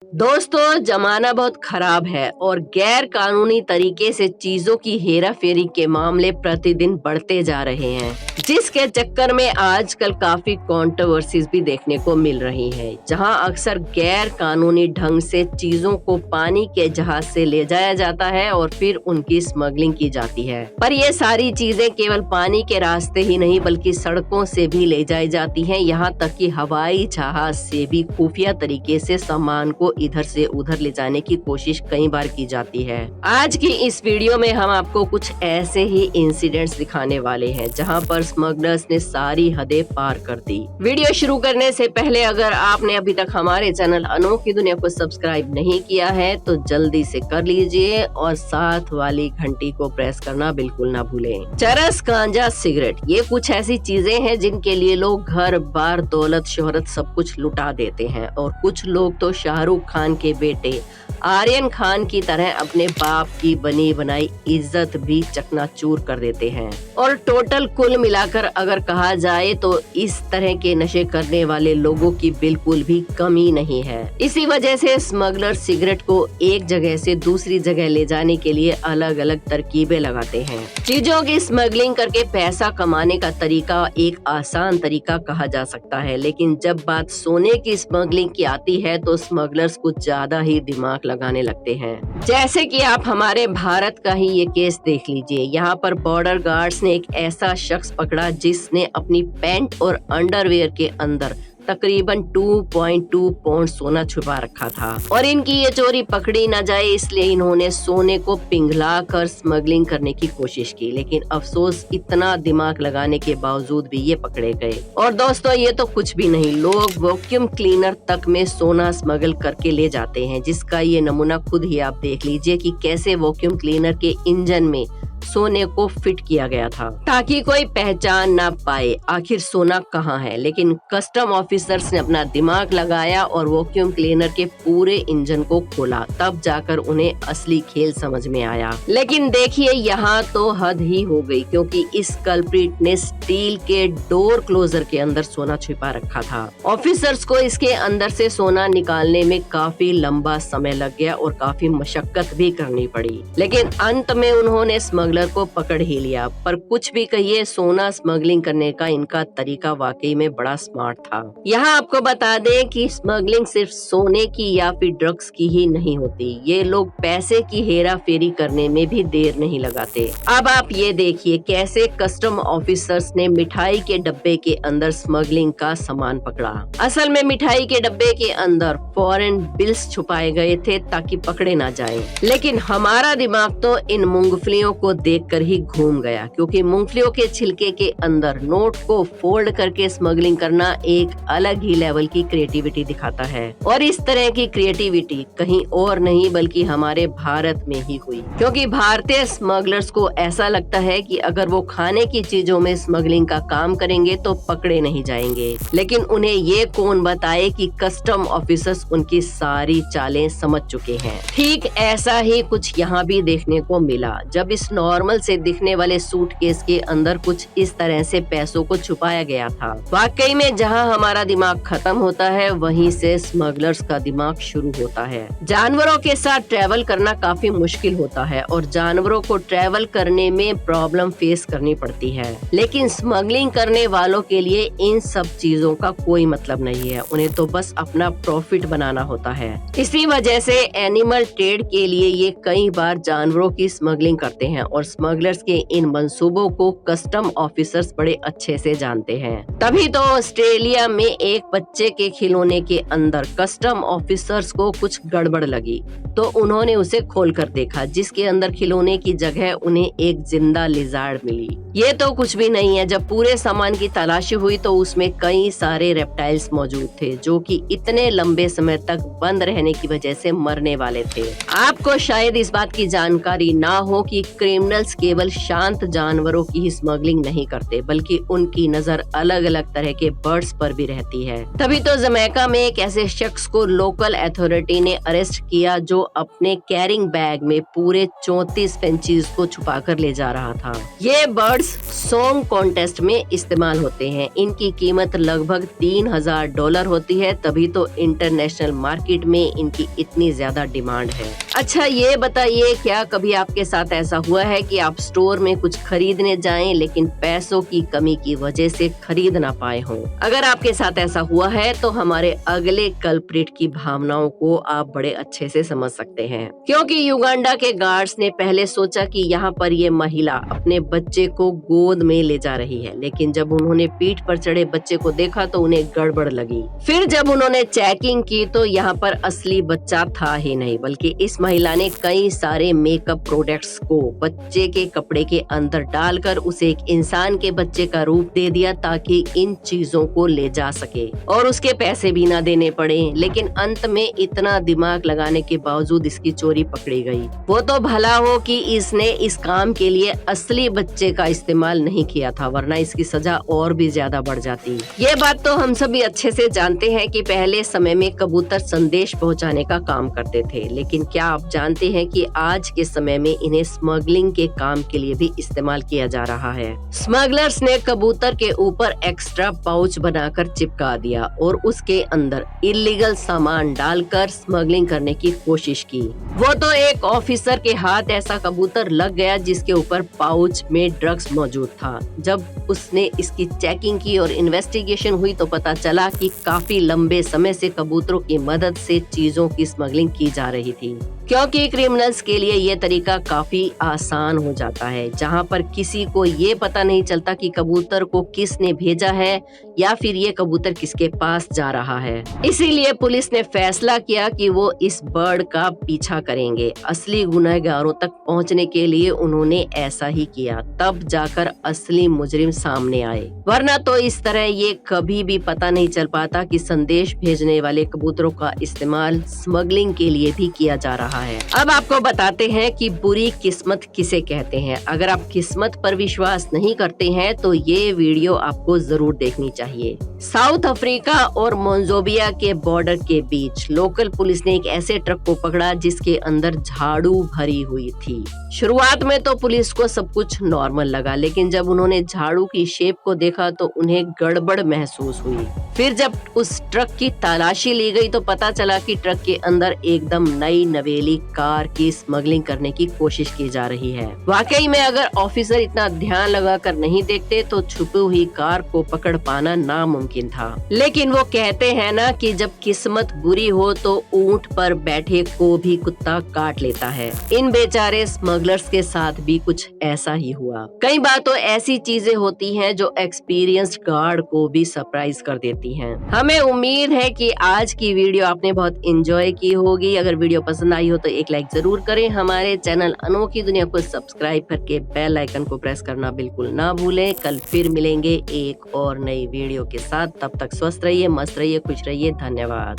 दोस्तों, जमाना बहुत खराब है और गैर कानूनी तरीके से चीजों की हेरा फेरी के मामले प्रतिदिन बढ़ते जा रहे हैं, जिसके चक्कर में आजकल काफी कंट्रोवर्सीज भी देखने को मिल रही है, जहां अक्सर गैर कानूनी ढंग से चीजों को पानी के जहाज से ले जाया जाता है और फिर उनकी स्मगलिंग की जाती है। पर ये सारी चीजें केवल पानी के रास्ते ही नहीं बल्कि सड़कों से भी ले जाई जाती हैं, यहाँ तक कि हवाई जहाज से भी खुफिया तरीके से सामान को इधर से उधर ले जाने की कोशिश कई बार की जाती है। आज की इस वीडियो में हम आपको कुछ ऐसे ही इंसिडेंट्स दिखाने वाले हैं जहां पर स्मगलर्स ने सारी हदें पार कर दी। वीडियो शुरू करने से पहले अगर आपने अभी तक हमारे चैनल अनोखी दुनिया को सब्सक्राइब नहीं किया है तो जल्दी से कर लीजिए और साथ वाली घंटी को प्रेस करना बिल्कुल ना भूलें। चरस, गांजा, सिगरेट ये कुछ ऐसी चीजें हैं जिनके लिए लोग घर बार, दौलत, शोहरत सब कुछ लुटा देते हैं और कुछ लोग तो शाहरुख खान के बेटे आर्यन खान की तरह अपने बाप की बनी बनाई इज्जत भी चकनाचूर कर देते हैं। और टोटल कुल मिलाकर अगर कहा जाए तो इस तरह के नशे करने वाले लोगों की बिल्कुल भी कमी नहीं है। इसी वजह से स्मगलर सिगरेट को एक जगह से दूसरी जगह ले जाने के लिए अलग अलग तरकीबें लगाते हैं। चीजों की स्मगलिंग करके पैसा कमाने का तरीका एक आसान तरीका कहा जा सकता है, लेकिन जब बात सोने की स्मगलिंग की आती है तो स्मगलर्स कुछ ज्यादा ही दिमाग लगाने लगते हैं। जैसे कि आप हमारे भारत का ही ये केस देख लीजिए। यहाँ पर बॉर्डर गार्ड्स ने एक ऐसा शख्स पकड़ा जिसने अपनी पैंट और अंडरवेयर के अंदर तकरीबन 2.2 पौंड सोना छुपा रखा था और इनकी ये चोरी पकड़ी न जाए इसलिए इन्होंने सोने को पिघला कर स्मगलिंग करने की कोशिश की, लेकिन अफसोस इतना दिमाग लगाने के बावजूद भी ये पकड़े गए। और दोस्तों, ये तो कुछ भी नहीं, लोग वैक्यूम क्लीनर तक में सोना स्मगल करके ले जाते हैं, जिसका ये नमूना खुद ही आप देख लीजिए कि कैसे वैक्यूम क्लीनर के इंजन में सोने को फिट किया गया था ताकि कोई पहचान ना पाए आखिर सोना कहाँ है। लेकिन कस्टम ऑफिसर्स ने अपना दिमाग लगाया और वैक्यूम क्लीनर के पूरे इंजन को खोला, तब जाकर उन्हें असली खेल समझ में आया। लेकिन देखिए, यहाँ तो हद ही हो गई, क्योंकि इस कल्प्रिट ने स्टील के डोर क्लोजर के अंदर सोना छुपा रखा था। ऑफिसर्स को इसके अंदर से सोना निकालने में काफी लंबा समय लग गया और काफी मशक्कत भी करनी पड़ी, लेकिन अंत में उन्होंने स्मगलर को पकड़ ही लिया। पर कुछ भी कहिए, सोना स्मगलिंग करने का इनका तरीका वाकई में बड़ा स्मार्ट था। यहाँ आपको बता दें कि स्मगलिंग सिर्फ सोने की या फिर ड्रग्स की ही नहीं होती, ये लोग पैसे की हेरा फेरी करने में भी देर नहीं लगाते। अब आप ये देखिए कैसे कस्टम ऑफिसर्स ने मिठाई के डब्बे के अंदर स्मगलिंग का सामान पकड़ा। असल में मिठाई के डब्बे के अंदर फॉरेन बिल्स छुपाए गए थे ताकि पकड़े ना जाए, लेकिन हमारा दिमाग तो इन मूंगफलियों को देखकर ही घूम गया, क्योंकि मूंगफलियों के छिलके के अंदर नोट को फोल्ड करके स्मगलिंग करना एक अलग ही लेवल की क्रिएटिविटी दिखाता है। और इस तरह की क्रिएटिविटी कहीं और नहीं बल्कि हमारे भारत में ही हुई, क्योंकि भारतीय स्मगलर्स को ऐसा लगता है कि अगर वो खाने की चीजों में स्मगलिंग का काम करेंगे तो पकड़े नहीं जाएंगे, लेकिन उन्हें ये कौन बताए कि कस्टम ऑफिसर्स उनकी सारी चालें समझ चुके हैं। ठीक ऐसा ही कुछ यहाँ भी देखने को मिला, जब इस नॉर्मल से दिखने वाले सूटकेस के अंदर कुछ इस तरह से पैसों को छुपाया गया था। वाकई में जहां हमारा दिमाग खत्म होता है वहीं से स्मगलर्स का दिमाग शुरू होता है। जानवरों के साथ ट्रैवल करना काफी मुश्किल होता है और जानवरों को ट्रैवल करने में प्रॉब्लम फेस करनी पड़ती है, लेकिन स्मगलिंग करने वालों के लिए इन सब चीजों का कोई मतलब नहीं है, उन्हें तो बस अपना प्रॉफिट बनाना होता है। इसी वजह से एनिमल ट्रेड के लिए ये कई बार जानवरों की स्मगलिंग करते हैं और स्मगलर्स के इन मंसूबों को कस्टम ऑफिसर्स बड़े अच्छे से जानते हैं। तभी तो ऑस्ट्रेलिया में एक बच्चे के खिलौने के अंदर कस्टम ऑफिसर्स को कुछ गड़बड़ लगी तो उन्होंने उसे खोलकर देखा, जिसके अंदर खिलौने की जगह उन्हें एक जिंदा लिजार्ड मिली। ये तो कुछ भी नहीं है, जब पूरे सामान की तलाशी हुई तो उसमें कई सारे रेप्टाइल्स मौजूद थे जो कि इतने लंबे समय तक बंद रहने की वजह से मरने वाले थे। आपको शायद इस बात की जानकारी ना हो कि क्रिमिनल्स केवल शांत जानवरों की ही स्मगलिंग नहीं करते, बल्कि उनकी नजर अलग अलग तरह के बर्ड्स पर भी रहती है। तभी तो जमैका में एक ऐसे शख्स को लोकल अथॉरिटी ने अरेस्ट किया जो अपने कैरिंग बैग में पूरे 34 पेंचीज को छुपा कर ले जा रहा था। ये बर्ड्स सॉन्ग कॉन्टेस्ट में इस्तेमाल होते हैं। इनकी कीमत लगभग $3000 होती है, तभी तो इंटरनेशनल मार्केट में इनकी इतनी ज्यादा डिमांड है। अच्छा ये बताइए, क्या कभी आपके साथ ऐसा हुआ है कि आप स्टोर में कुछ खरीदने जाएं लेकिन पैसों की कमी की वजह से खरीद ना पाए हों? अगर आपके साथ ऐसा हुआ है तो हमारे अगले कल्प्रिट की भावनाओं को आप बड़े अच्छे से समझ सकते हैं, क्योंकि युगांडा के गार्ड्स ने पहले सोचा कि यहाँ पर ये महिला अपने बच्चे को गोद में ले जा रही है, लेकिन जब उन्होंने पीठ पर चढ़े बच्चे को देखा तो उन्हें गड़बड़ लगी। फिर जब उन्होंने चेकिंग की तो यहाँ पर असली बच्चा था ही नहीं, बल्कि इस महिला ने कई सारे मेकअप प्रोडक्ट्स को बच्चे के कपड़े के अंदर डालकर उसे एक इंसान के बच्चे का रूप दे दिया ताकि इन चीजों को ले जा सके और उसके पैसे भी ना देने पड़े। लेकिन अंत में इतना दिमाग लगाने के बावजूद इसकी चोरी पकड़ी गई। वो तो भला हो कि इसने इस काम के लिए असली बच्चे का इस्तेमाल नहीं किया था, वरना इसकी सजा और भी ज्यादा बढ़ जाती। ये बात तो हम सभी अच्छे से जानते हैं कि पहले समय में कबूतर संदेश पहुंचाने का काम करते थे, लेकिन क्या आप जानते हैं कि आज के समय में इन्हें स्मगलिंग के काम के लिए भी इस्तेमाल किया जा रहा है। स्मगलर्स ने कबूतर के ऊपर एक्स्ट्रा पाउच बनाकर चिपका दिया और उसके अंदर इलीगल सामान डालकर स्मगलिंग करने की कोशिश की। वो तो एक ऑफिसर के हाथ ऐसा कबूतर लग गया जिसके ऊपर पाउच में ड्रग्स मौजूद था। जब उसने इसकी चेकिंग की और इन्वेस्टिगेशन हुई तो पता चला कि काफी लंबे समय से कबूतरों की मदद से चीजों की स्मगलिंग की जा रही थी, क्योंकि क्रिमिनल्स के लिए ये तरीका काफी आसान हो जाता है, जहां पर किसी को ये पता नहीं चलता कि कबूतर को किसने भेजा है या फिर ये कबूतर किसके पास जा रहा है। इसीलिए पुलिस ने फैसला किया कि वो इस बर्ड का पीछा करेंगे। असली गुनहगारों तक पहुंचने के लिए उन्होंने ऐसा ही किया, तब जाकर असली मुजरिम सामने आए, वरना तो इस तरह ये कभी भी पता नहीं चल पाता कि संदेश भेजने वाले कबूतरों का इस्तेमाल स्मगलिंग के लिए भी किया जा रहा है। अब आपको बताते हैं कि बुरी किस्मत किसे कहते हैं। अगर आप किस्मत पर विश्वास नहीं करते हैं तो ये वीडियो आपको जरूर देखनी चाहिए। साउथ अफ्रीका और मोंजोबिया के बॉर्डर के बीच लोकल पुलिस ने एक ऐसे ट्रक को पकड़ा जिसके अंदर झाड़ू भरी हुई थी। शुरुआत में तो पुलिस को सब कुछ नॉर्मल लगा, लेकिन जब उन्होंने झाड़ू की शेप को देखा तो उन्हें गड़बड़ महसूस हुई। फिर जब उस ट्रक की तलाशी ली गई तो पता चला कि ट्रक के अंदर एकदम नई नवेली कार की स्मगलिंग करने की कोशिश की जा रही है। वाकई में अगर ऑफिसर इतना ध्यान लगाकर नहीं देखते तो छुपी हुई कार को पकड़ पाना नामुमकिन था। लेकिन वो कहते हैं ना कि जब किस्मत बुरी हो तो ऊंट पर बैठे को भी कुत्ता काट लेता है। इन बेचारे स्मगलर्स के साथ भी कुछ ऐसा ही हुआ। कई बार तो ऐसी चीजें होती हैं जो एक्सपीरियंस्ड गार्ड को भी सरप्राइज कर देती हैं। हमें उम्मीद है कि आज की वीडियो आपने बहुत एंजॉय की होगी। अगर वीडियो पसंद आई हो तो एक लाइक जरूर करें। हमारे चैनल अनोखी दुनिया को सब्सक्राइब करके बेल आइकन को प्रेस करना बिल्कुल ना भूलें। कल फिर मिलेंगे एक और नई वीडियो के साथ। तब तक स्वस्थ रहिए, मस्त रहिए, खुश रहिए। धन्यवाद।